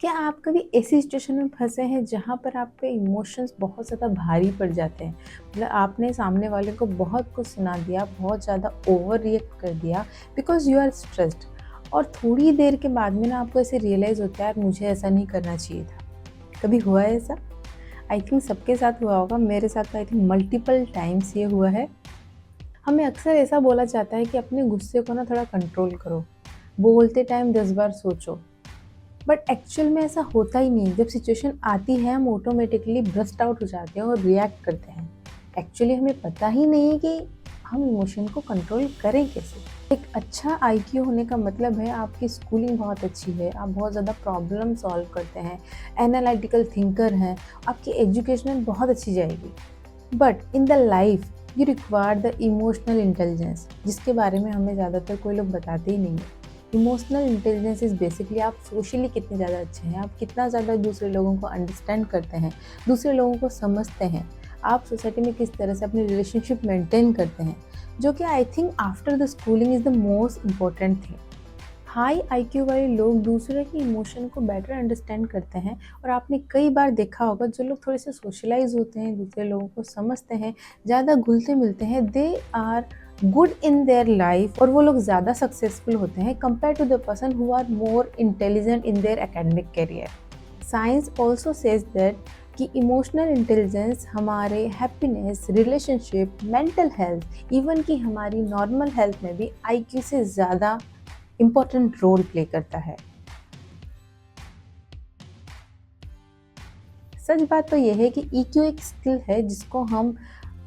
क्या आप कभी ऐसी सिचुएशन में फँसे हैं जहाँ पर आपके इमोशंस बहुत ज़्यादा भारी पड़ जाते हैं? मतलब आपने सामने वाले को बहुत कुछ सुना दिया, बहुत ज़्यादा ओवर रिएक्ट कर दिया बिकॉज़ यू आर स्ट्रेस्ड और थोड़ी देर के बाद में ना आपको ऐसे रियलाइज़ होता है यार मुझे ऐसा नहीं करना चाहिए था। कभी हुआ है ऐसा? आई थिंक सबके साथ हुआ होगा, मेरे साथ तो आई थिंक मल्टीपल टाइम्स ये हुआ है। हमें अक्सर ऐसा बोला जाता है कि अपने गुस्से को ना थोड़ा कंट्रोल करो, बोलते टाइम 10 बार सोचो। बट एक्चुअल में ऐसा होता ही नहीं। जब सिचुएशन आती है हम ऑटोमेटिकली ब्रस्ट आउट हो जाते हैं और रिएक्ट करते हैं। एक्चुअली हमें पता ही नहीं है कि हम इमोशन को कंट्रोल करें कैसे। एक अच्छा आईक्यू होने का मतलब है आपकी स्कूलिंग बहुत अच्छी है, आप बहुत ज़्यादा प्रॉब्लम सॉल्व करते हैं, एनालिटिकल थिंकर हैं, आपकी एजुकेशन बहुत अच्छी जाएगी। But in the life you require the emotional intelligence, जिसके बारे में हमें ज़्यादातर कोई लोग बताते ही नहीं है। इमोशनल इंटेलिजेंस इज़ बेसिकली आप सोशली कितने ज़्यादा अच्छे हैं, आप कितना ज़्यादा दूसरे लोगों को अंडरस्टैंड करते हैं, दूसरे लोगों को समझते हैं, आप सोसाइटी में किस तरह से अपनी रिलेशनशिप मेंटेन करते हैं, जो कि I think after the schooling is the most important thing. High IQ वाले लोग दूसरे के इमोशन को बेटर अंडरस्टैंड करते हैं और आपने कई बार देखा होगा जो लोग थोड़े से सोशलाइज होते हैं, दूसरे लोगों को समझते हैं, ज़्यादा घुलते मिलते हैं, they are good in their life और वो लोग ज़्यादा सक्सेसफुल होते हैं compare to the person who are more intelligent in their academic career. Science also says that कि इमोशनल इंटेलिजेंस हमारे happiness, relationship, mental health, even कि हमारी नॉर्मल हेल्थ में भी आईक्यू से ज़्यादा इम्पॉर्टेंट रोल प्ले करता है। सच बात तो यह है कि ईक्यू एक स्किल है जिसको हम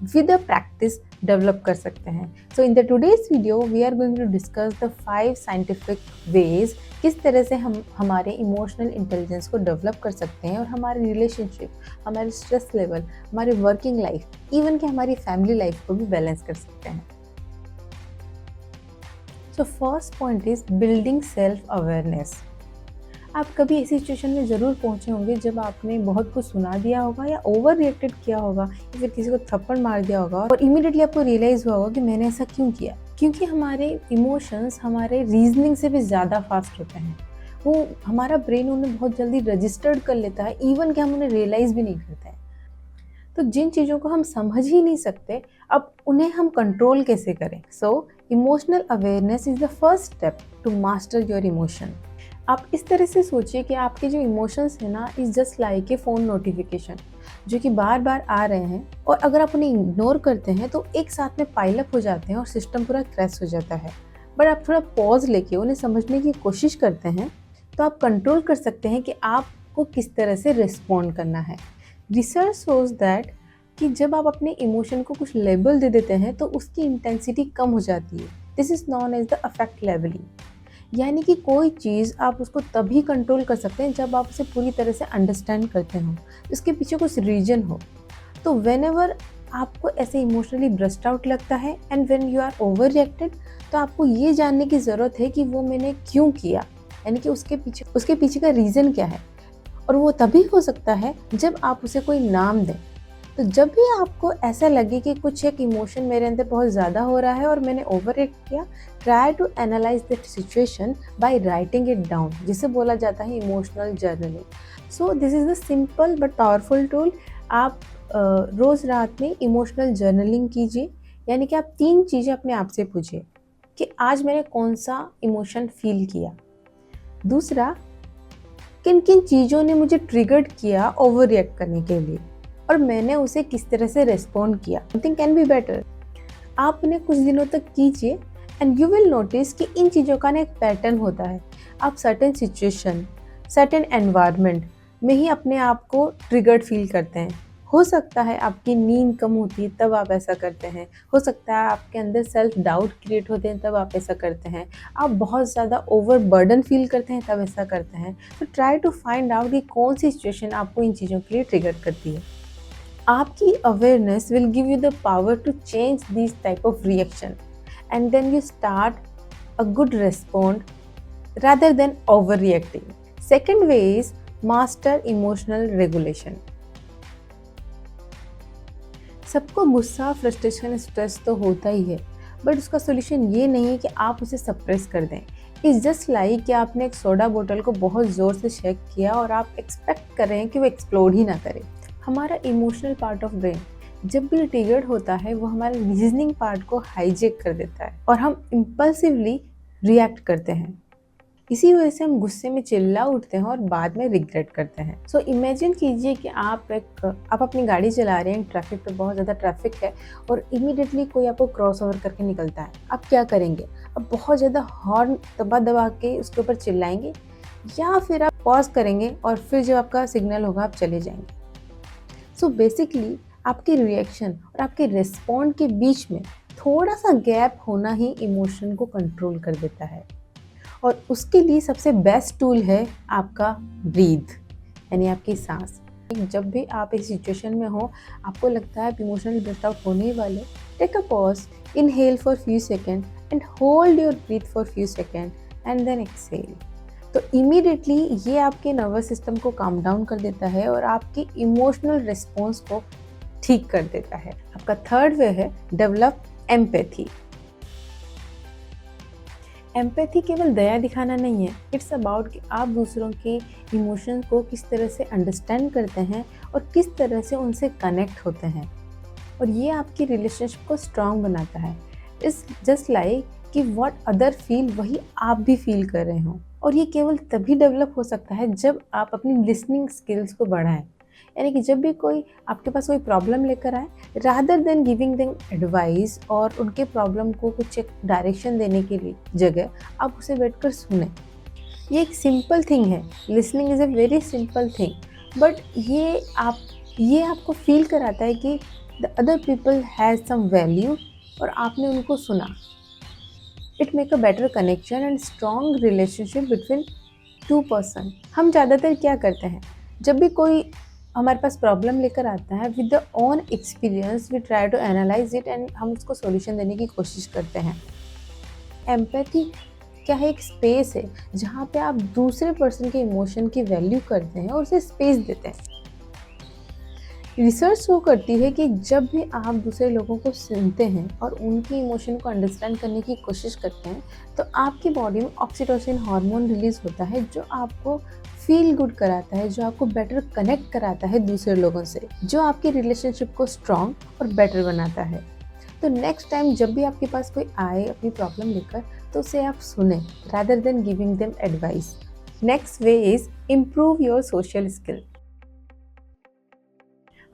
विद अ प्रैक्टिस डेवलप कर सकते हैं। So in the today's video we are going to discuss the 5 scientific ways किस तरह से हम हमारे इमोशनल इंटेलिजेंस को डेवलप कर सकते हैं और हमारे रिलेशनशिप, हमारे स्ट्रेस लेवल, हमारे वर्किंग लाइफ, इवन कि हमारी फैमिली लाइफ को भी बैलेंस कर सकते हैं। So first point is building self awareness. आप कभी ऐसी सिचुएशन में ज़रूर पहुंचे होंगे जब आपने बहुत कुछ सुना दिया होगा या ओवर रिएक्टेड किया होगा या फिर किसी को थप्पड़ मार दिया होगा और इमीडिएटली आपको रियलाइज़ हुआ होगा कि मैंने ऐसा क्यों किया। क्योंकि हमारे इमोशंस हमारे रीजनिंग से भी ज़्यादा फास्ट होते हैं। वो हमारा ब्रेन उन्हें बहुत जल्दी रजिस्टर्ड कर लेता है, इवन कि हम उन्हें रियलाइज़ भी नहीं करते हैं। तो जिन चीज़ों को हम समझ ही नहीं सकते, अब उन्हें हम कंट्रोल कैसे करें? So emotional awareness is the first step to master your emotion. आप इस तरह से सोचिए कि आपके जो इमोशंस हैं ना is just like a phone notification जो कि बार बार आ रहे हैं, और अगर आप उन्हें इग्नोर करते हैं तो एक साथ में पाइल अप हो जाते हैं और सिस्टम पूरा क्रैश हो जाता है। बट आप थोड़ा पॉज लेके उन्हें समझने की कोशिश करते हैं तो आप कंट्रोल कर सकते हैं कि आपको किस तरह से रिस्पॉन्ड करना है। रिसर्च शोज दैट कि जब आप अपने इमोशन को कुछ लेबल दे देते हैं तो उसकी इंटेंसिटी कम हो जाती है। This is known as the affect labelling. यानी कि कोई चीज़ आप उसको तभी कंट्रोल कर सकते हैं जब आप उसे पूरी तरह से अंडरस्टैंड करते हो, इसके पीछे कुछ रीजन हो। तो वेन एवर आपको ऐसे इमोशनली ब्रस्ट आउट लगता है and when you are overreacted, तो आपको ये जानने की ज़रूरत है कि वो मैंने क्यों किया, यानी कि उसके पीछे का रीज़न क्या है। और वो तभी हो सकता है जब आप उसे कोई नाम दें। तो जब भी आपको ऐसा लगे कि कुछ एक इमोशन मेरे अंदर बहुत ज़्यादा हो रहा है और मैंने ओवर रिएक्ट किया, try to analyse that situation by writing it down, जिसे बोला जाता है emotional journaling. So this is the simple but powerful tool. आप रोज़ रात में इमोशनल जर्नलिंग कीजिए, यानी कि आप 3 चीज़ें अपने आप से पूछिए कि आज मैंने कौन सा इमोशन फील किया। दूसरा, किन किन चीज़ों ने मुझे ट्रिगर्ड किया ओवर रिएक्ट करने के लिए और मैंने उसे किस तरह से रिस्पॉन्ड किया। Something can be better. आप उन्हें कुछ दिनों तक कीजिए एंड यू विल नोटिस कि इन चीज़ों का ना एक पैटर्न होता है। आप सर्टेन सिचुएशन, सर्टेन एनवायरनमेंट में ही अपने आप को ट्रिगर्ड फील करते हैं। हो सकता है आपकी नींद कम होती है तब आप ऐसा करते हैं, हो सकता है आपके अंदर सेल्फ डाउट क्रिएट होते हैं तब आप ऐसा करते हैं, आप बहुत ज़्यादा ओवर बर्डन फील करते हैं तब ऐसा करते हैं। तो ट्राई टू फाइंड आउट कि कौन सी सिचुएशन आपको इन चीज़ों के लिए ट्रिगर करती है। आपकी awareness will give you the power to change this type of reaction and then you start a good respond rather than overreacting. Second way is master emotional regulation. सबको गुस्सा, फ्रस्ट्रेशन, स्ट्रेस तो होता ही है, but उसका solution ये नहीं है कि आप उसे सप्रेस कर दें इट्स जस्ट लाइक कि आपने एक सोडा बोतल को बहुत ज़ोर से शेक किया और आप एक्सपेक्ट कर रहे हैं कि वो एक्सप्लोड ही ना करे। हमारा इमोशनल पार्ट ऑफ ब्रेन जब भी ट्रिगर्ड होता है वो हमारे रीजनिंग पार्ट को हाईजेक कर देता है और हम इम्पल्सिवली रिएक्ट करते हैं। इसी वजह से हम गुस्से में चिल्ला उठते हैं और बाद में रिग्रेट करते हैं। सो इमेजिन कीजिए कि आप अपनी गाड़ी चला रहे हैं, ट्रैफिक पे बहुत ज़्यादा ट्रैफिक है और इमीडिएटली कोई आपको क्रॉस ओवर करके निकलता है। आप क्या करेंगे? आप बहुत ज़्यादा हॉर्न दबा दबा के उसके ऊपर चिल्लाएंगे या फिर आप पॉज करेंगे और फिर जब आपका सिग्नल होगा आप चले जाएंगे। सो बेसिकली आपके रिएक्शन और आपके रिस्पॉन्ड के बीच में थोड़ा सा गैप होना ही इमोशन को कंट्रोल कर देता है और उसके लिए सबसे बेस्ट टूल है आपका ब्रीथ, यानी आपकी सांस। जब भी आप इस सिचुएशन में हो, आपको लगता है आप इमोशनल ब्रेस्ट आउट होने वाले, take a pause, inhale for few second and hold your breath for few second and then exhale. तो इमीडिएटली ये आपके नर्वस सिस्टम को काम डाउन कर देता है और आपकी इमोशनल रिस्पॉन्स को ठीक कर देता है। आपका थर्ड वे है डेवलप एम्पैथी। एम्पैथी केवल दया दिखाना नहीं है, इट्स अबाउट कि आप दूसरों के इमोशंस को किस तरह से अंडरस्टैंड करते हैं और किस तरह से उनसे कनेक्ट होते हैं और ये आपकी रिलेशनशिप को स्ट्रॉन्ग बनाता है। इट्स जस्ट लाइक कि व्हाट अदर फील वही आप भी फील कर रहे हो और ये केवल तभी डेवलप हो सकता है जब आप अपनी लिसनिंग स्किल्स को बढ़ाएं। यानी कि जब भी कोई आपके पास कोई प्रॉब्लम लेकर आए, rather than giving them advice और उनके प्रॉब्लम को कुछ एक डायरेक्शन देने के लिए जगह आप उसे बैठकर सुने। ये एक सिंपल थिंग है, listening is a very simple thing, but ये आपको फील कराता है कि the other people has some value और आपने उनको सुना। It make a better connection and strong relationship between two person. हम ज़्यादातर क्या करते हैं, जब भी कोई हमारे पास प्रॉब्लम लेकर आता है, with the own experience we try to analyse it and हम उसको सॉल्यूशन देने की कोशिश करते हैं। एम्पैथी क्या है? एक स्पेस है जहाँ पे आप दूसरे पर्सन के इमोशन की वैल्यू करते हैं और उसे स्पेस देते हैं। रिसर्च शो करती है कि जब भी आप दूसरे लोगों को सुनते हैं और उनके इमोशन को अंडरस्टैंड करने की कोशिश करते हैं तो आपकी बॉडी में ऑक्सीटोसिन हार्मोन रिलीज होता है जो आपको फील गुड कराता है, जो आपको बेटर कनेक्ट कराता है दूसरे लोगों से, जो आपकी रिलेशनशिप को स्ट्रॉन्ग और बेटर बनाता है। तो नेक्स्ट टाइम जब भी आपके पास कोई आए अपनी प्रॉब्लम लेकर तो उसे आप सुने rather than giving them advice. Next way is improve your social skill.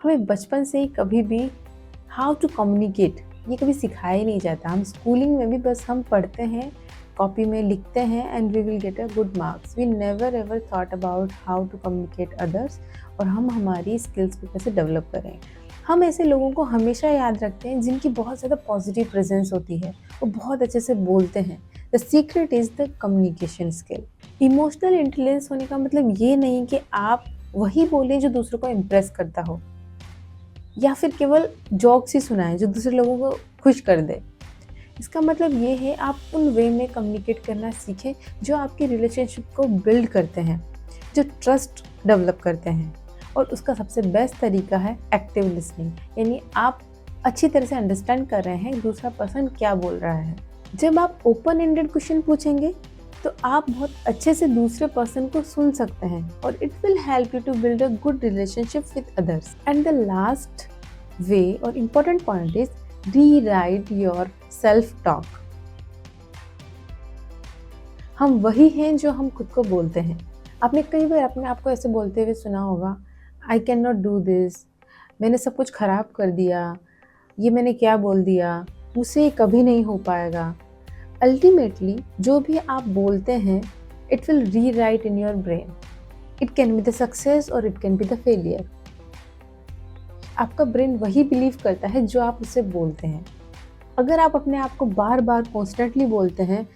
हमें बचपन से ही कभी भी हाउ टू कम्युनिकेट ये कभी सिखाया ही नहीं जाता। हम स्कूलिंग में भी बस हम पढ़ते हैं, कॉपी में लिखते हैं and we will get a good marks. We never ever thought about how to communicate others और हम हमारी स्किल्स को कैसे डेवलप करें। हम ऐसे लोगों को हमेशा याद रखते हैं जिनकी बहुत ज़्यादा पॉजिटिव प्रेजेंस होती है, वो बहुत अच्छे से बोलते हैं। The secret is the communication skill. Emotional intelligence होने का मतलब ये नहीं कि आप वही बोलें जो दूसरों को इम्प्रेस करता हो या फिर केवल जोक्स ही सुनाएं जो दूसरे लोगों को खुश कर दे। इसका मतलब ये है आप उन वे में कम्युनिकेट करना सीखें जो आपकी रिलेशनशिप को बिल्ड करते हैं, जो ट्रस्ट डेवलप करते हैं। और उसका सबसे बेस्ट तरीका है एक्टिव लिसनिंग, यानी आप अच्छी तरह से अंडरस्टैंड कर रहे हैं दूसरा पर्सन क्या बोल रहा है। जब आप ओपन एंडेड क्वेश्चन पूछेंगे तो आप बहुत अच्छे से दूसरे पर्सन को सुन सकते हैं और it will help you to build a good relationship with others. And the last way और important point is rewrite your self talk. हम वही हैं जो हम खुद को बोलते हैं। आपने कई बार अपने आप को ऐसे बोलते हुए सुना होगा, आई कैन नॉट डू दिस, मैंने सब कुछ खराब कर दिया, ये मैंने क्या बोल दिया, मुझसे ये कभी नहीं हो पाएगा। अल्टीमेटली जो भी आप बोलते हैं it will rewrite in your brain. It can be the success or it can be the failure. आपका ब्रेन वही बिलीव करता है जो आप उससे बोलते हैं। अगर आप अपने आप को बार बार कॉन्स्टेंटली बोलते हैं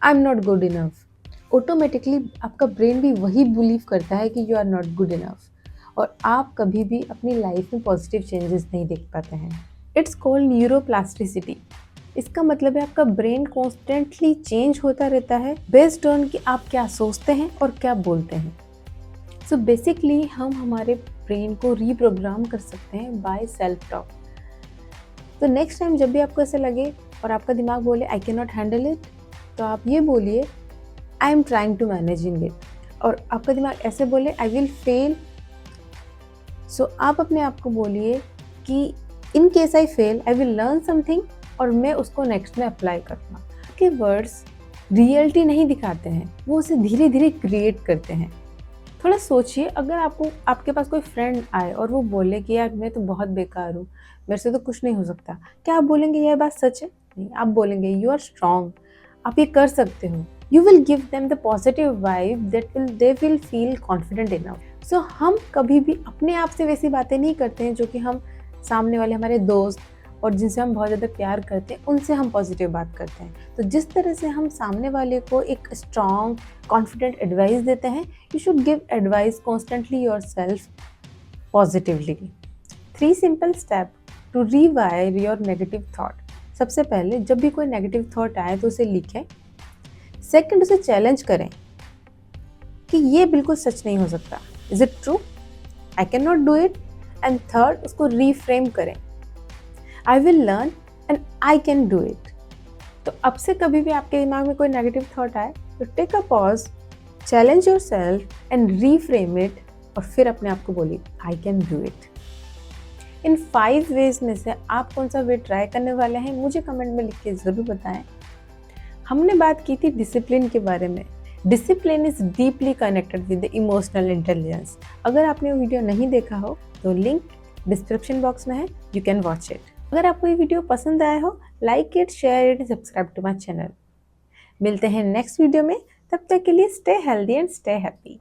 I am not good enough, automatically आपका ब्रेन भी वही बिलीव करता है कि you are not good enough और आप कभी भी अपनी लाइफ में पॉजिटिव चेंजेस नहीं देख पाते हैं। It's called neuroplasticity. इसका मतलब है आपका ब्रेन कॉन्स्टेंटली चेंज होता रहता है बेस्ड ऑन कि आप क्या सोचते हैं और क्या बोलते हैं। सो बेसिकली हम हमारे ब्रेन को रीप्रोग्राम कर सकते हैं बाय सेल्फ टॉक। तो नेक्स्ट टाइम जब भी आपको ऐसे लगे और आपका दिमाग बोले I can not handle it, तो आप ये बोलिए I am trying to managing it, और आपका दिमाग ऐसे बोले आई विल फेल, सो आप अपने आप को बोलिए कि in case I fail I will learn something, और मैं उसको नेक्स्ट में अप्लाई करूँगा। आपके वर्ड्स रियलिटी नहीं दिखाते हैं, वो उसे धीरे धीरे क्रिएट करते हैं। थोड़ा सोचिए, अगर आपके पास कोई फ्रेंड आए और वो बोले कि यार मैं तो बहुत बेकार हूँ, मेरे से तो कुछ नहीं हो सकता, क्या आप बोलेंगे यह बात सच है? नहीं, आप बोलेंगे यू आर स्ट्रॉन्ग, आप ये कर सकते हो। You will give them the positive vibe that they will feel confident enough. So हम कभी भी अपने आप से वैसी बातें नहीं करते हैं जो कि हम सामने वाले हमारे दोस्त और जिनसे हम बहुत ज़्यादा प्यार करते हैं उनसे हम पॉजिटिव बात करते हैं। तो जिस तरह से हम सामने वाले को एक स्ट्रॉन्ग कॉन्फिडेंट एडवाइस देते हैं, you should give advice constantly yourself positively. 3 simple step to rewire your negative thought. सबसे पहले जब भी कोई नेगेटिव थॉट आए तो उसे लिखें। सेकंड, उसे चैलेंज करें कि ये बिल्कुल सच नहीं हो सकता, is it true, I can not do it. And third, उसको रीफ्रेम करें, I will learn and I can do it. तो अब से कभी भी आपके दिमाग में कोई नेगेटिव थॉट आए तो take a pause, challenge your self and reframe it, और फिर अपने आप को बोलिए आई कैन डू इट। इन 5 वेज में से आप कौन सा वे ट्राई करने वाले हैं मुझे कमेंट में लिख के ज़रूर बताएं। हमने बात की थी डिसिप्लिन के बारे में। Discipline is deeply connected with the emotional intelligence. अगर आपने वो वीडियो नहीं देखा हो तो लिंक डिस्क्रिप्शन बॉक्स में है, यू कैन वॉच इट। अगर आपको ये वीडियो पसंद आया हो, like it, share it, subscribe to my channel. मिलते हैं नेक्स्ट वीडियो में, तब तक के लिए stay healthy and stay happy.